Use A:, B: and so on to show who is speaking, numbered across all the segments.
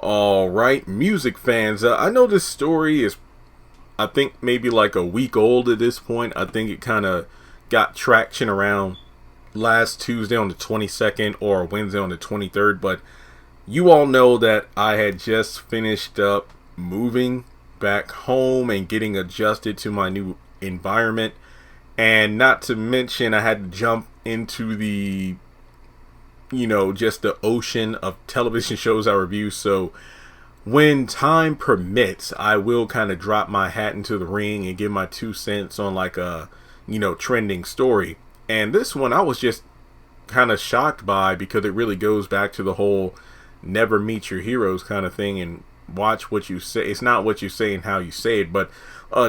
A: All right, music fans. I know this story is, I think, maybe like a week old at this point. I think it kind of got traction around last Tuesday on the 22nd or Wednesday on the 23rd. But you all know that I had just finished up moving back home and getting adjusted to my new environment. And not to mention, I had to jump into the just the ocean of television shows I review. So when time permits, I will kind of drop my hat into the ring and give my 2 cents on like a, trending story. And this one I was just kind of shocked by because it really goes back to the whole never meet your heroes kind of thing and watch what you say. It's not what you say and how you say it. But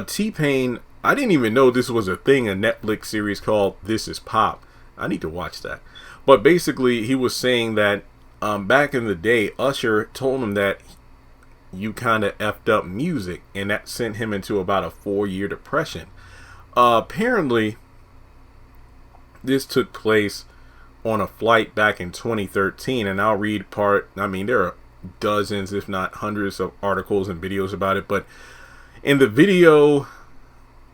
A: T-Pain, I didn't even know this was a thing, a Netflix series called This Is Pop. I need to watch that. But basically, he was saying that back in the day, Usher told him that you kind of effed up music, and that sent him into about a 4-year depression. Apparently, this took place on a flight back in 2013, and I'll read part. I mean, there are dozens, if not hundreds, of articles and videos about it. But in the video,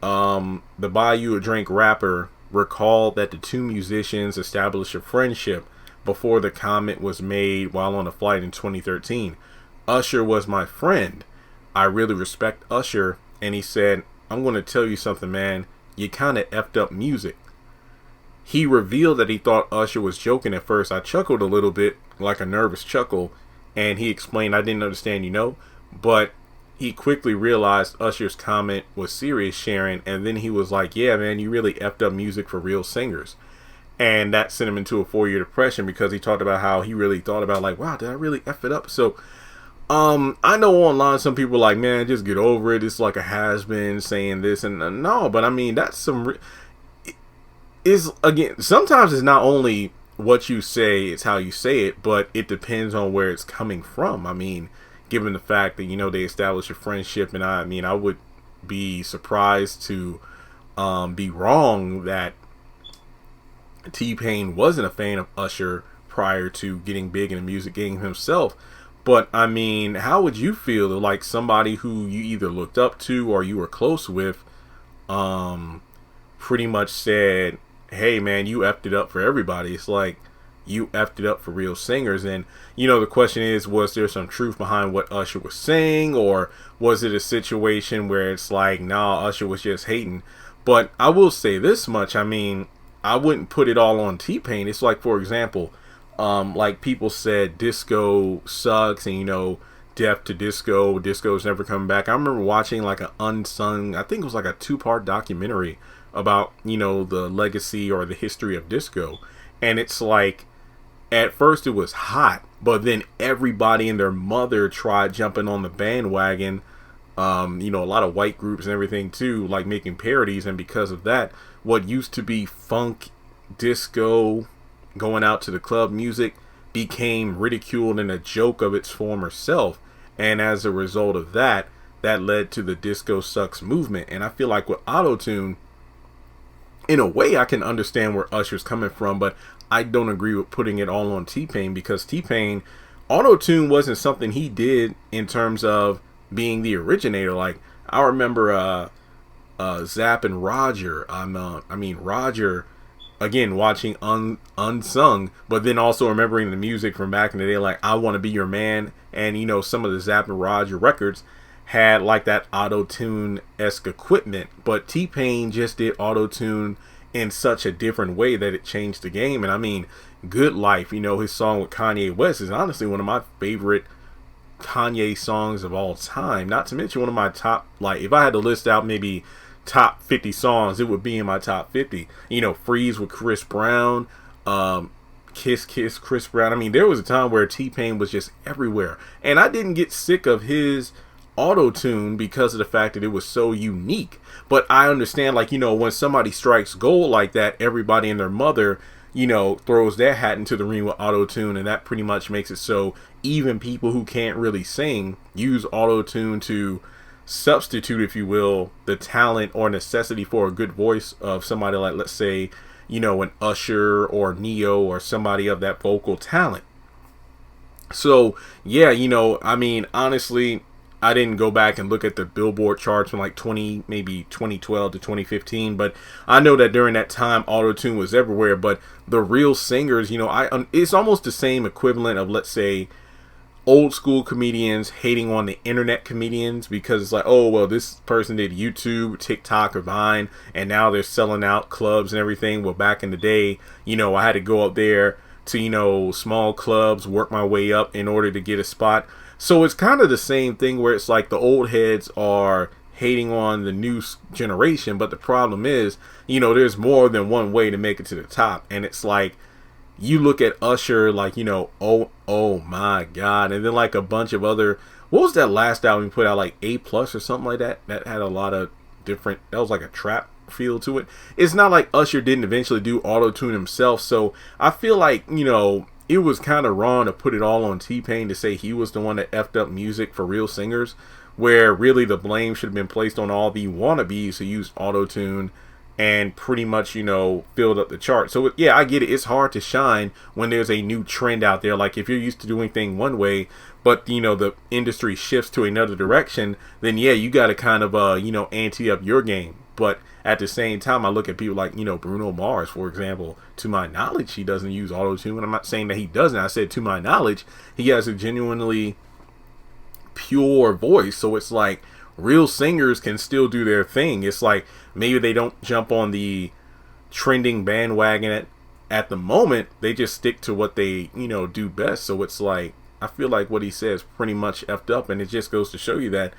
A: the Buy You a Drink rapper recalled that the two musicians established a friendship before the comment was made while on a flight in 2013. Usher was my friend. I really respect Usher. And he said, I'm going to tell you something, man. You kind of effed up music. He revealed that he thought Usher was joking at first. I chuckled a little bit, like a nervous chuckle. And he explained, I didn't understand, but he quickly realized Usher's comment was serious sharing, and then he was like, yeah, man, you really effed up music for real singers. And that sent him into a 4-year depression because he talked about how he really thought about, like, wow, did I really F it up? So I know online some people are like, man, just get over it. It's like a has-been saying this. And no, but I mean, that's some again, sometimes it's not only what you say, it's how you say it, but it depends on where it's coming from. I mean, given the fact that, they established a friendship, and I would be surprised to be wrong that T-Pain wasn't a fan of Usher prior to getting big in the music game himself. But I mean, how would you feel if, like, somebody who you either looked up to or you were close with pretty much said, hey man, you effed it up for everybody? It's like, you effed it up for real singers. And the question is, was there some truth behind what Usher was saying, or was it a situation where it's like, nah, Usher was just hating? But I will say this much, I mean, I wouldn't put it all on T-Pain. It's like, for example, like people said disco sucks, and death to disco's never coming back. I remember watching like an unsung, I think it was like a 2-part documentary about the legacy or the history of disco. And it's like, at first it was hot, but then everybody and their mother tried jumping on the bandwagon. A lot of white groups and everything too, like making parodies. And because of that, what used to be funk, disco, going out to the club music became ridiculed and a joke of its former self. And as a result of that, that led to the disco sucks movement. And I feel like with Autotune, in a way, I can understand where Usher's coming from, but I don't agree with putting it all on T-Pain, because T-Pain, Autotune wasn't something he did in terms of being the originator. Like, I remember Zapp and Roger. Roger, again, watching Unsung, but then also remembering the music from back in the day, like I Want to Be Your Man, and some of the Zapp and Roger records had like that Autotune-esque equipment, but T-Pain just did Autotune in such a different way that it changed the game. And I mean, Good Life, his song with Kanye West is honestly one of my favorite Kanye songs of all time. Not to mention one of my top, like, if I had to list out maybe top 50 songs, it would be in my top 50. Freeze with Chris Brown, Kiss Kiss Chris Brown. I mean, there was a time where T-Pain was just everywhere, and I didn't get sick of his Autotune because of the fact that it was so unique. But I understand, like, when somebody strikes gold like that, everybody and their mother, throws their hat into the ring with Autotune, and that pretty much makes it so even people who can't really sing use Autotune to substitute, if you will, the talent or necessity for a good voice of somebody like, let's say, an Usher or Neo or somebody of that vocal talent. So yeah, I mean, honestly, I didn't go back and look at the Billboard charts from like maybe 2012 to 2015, but I know that during that time, Autotune was everywhere. But the real singers, it's almost the same equivalent of, let's say, old school comedians hating on the internet comedians, because it's like, oh well, this person did YouTube, TikTok, or Vine, and now they're selling out clubs and everything. Well, back in the day, I had to go up there to small clubs, work my way up in order to get a spot. So it's kind of the same thing, where it's like the old heads are hating on the new generation, but the problem is, there's more than one way to make it to the top. And it's like, you look at Usher, like, oh my God. And then like a bunch of other, what was that last album he put out, like A+ or something like that? That had a lot of different, that was like a trap feel to it. It's not like Usher didn't eventually do Autotune himself. So I feel like, it was kind of wrong to put it all on T-Pain, to say he was the one that effed up music for real singers, where really the blame should have been placed on all the wannabes who used Autotune and pretty much, filled up the chart. So yeah, I get it. It's hard to shine when there's a new trend out there. Like if you're used to doing things one way, but the industry shifts to another direction, then yeah, you got to kind of ante up your game. But at the same time, I look at people like, Bruno Mars, for example. To my knowledge, he doesn't use Autotune. And I'm not saying that he doesn't. I said to my knowledge, he has a genuinely pure voice. So it's like, real singers can still do their thing. It's like, maybe they don't jump on the trending bandwagon at the moment. They just stick to what they, do best. So it's like, I feel like what he says pretty much effed up. And it just goes to show you that,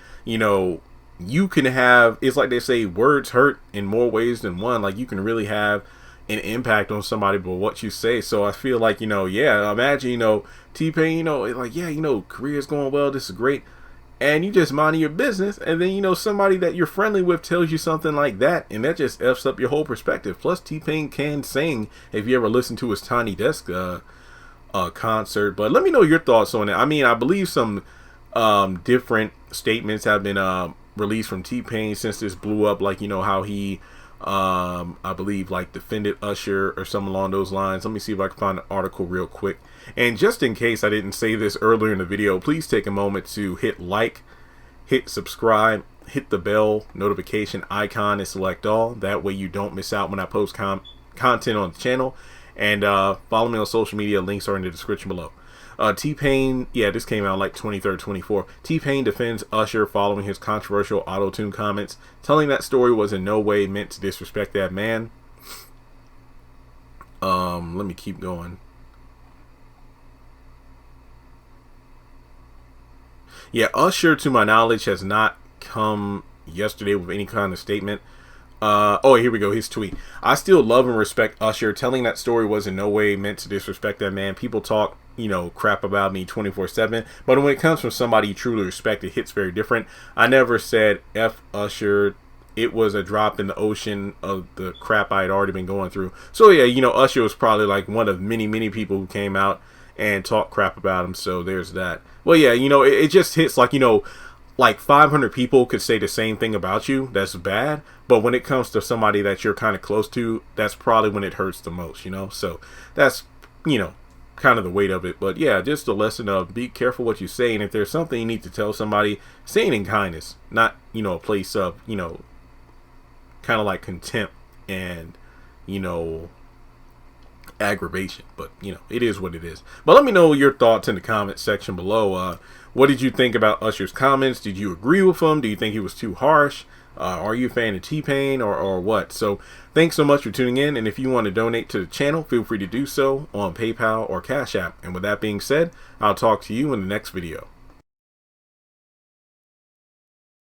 A: you can have, it's like they say, words hurt in more ways than one. Like you can really have an impact on somebody by what you say. So I feel like, yeah, imagine, T-Pain, like, yeah, career's going well, this is great, and you just minding your business, and then somebody that you're friendly with tells you something like that, and that just f's up your whole perspective. Plus T-Pain can sing, if you ever listen to his Tiny Desk concert. But let me know your thoughts on it. I mean, I believe some different statements have been released from T-Pain since this blew up, like how he I believe like defended Usher or something along those lines. Let me see if I can find an article real quick. And just in case I didn't say this earlier in the video, please take a moment to hit like, hit subscribe, hit the bell notification icon, and select all. That way you don't miss out when I post content on the channel. And follow me on social media. Links are in the description below. T-Pain, yeah, this came out like 23rd, 24. T-Pain defends Usher following his controversial Autotune comments, telling that story was in no way meant to disrespect that man. Let me keep going. Yeah, Usher, to my knowledge, has not come yesterday with any kind of statement. Oh, here we go. His tweet. I still love and respect Usher. Telling that story was in no way meant to disrespect that man. People talk, crap about me 24/7. But when it comes from somebody you truly respect, it hits very different. I never said F Usher. It was a drop in the ocean of the crap I had already been going through. So yeah, Usher was probably like one of many, many people who came out and talked crap about him. So there's that. Well, yeah, it just hits like, like 500 people could say the same thing about you. That's bad. But when it comes to somebody that you're kind of close to, that's probably when it hurts the most, So that's, kind of the weight of it. But yeah, just a lesson of be careful what you say. And if there's something you need to tell somebody, say it in kindness, not, a place of, kind of like contempt and, aggravation. But it is what it is. But let me know your thoughts in the comment section below. What did you think about Usher's comments? Did you agree with him? Do you think he was too harsh? Are you a fan of T-Pain or what? So thanks so much for tuning in, and if you want to donate to the channel, feel free to do so on PayPal or Cash App. And with that being said, I'll talk to you in the next video.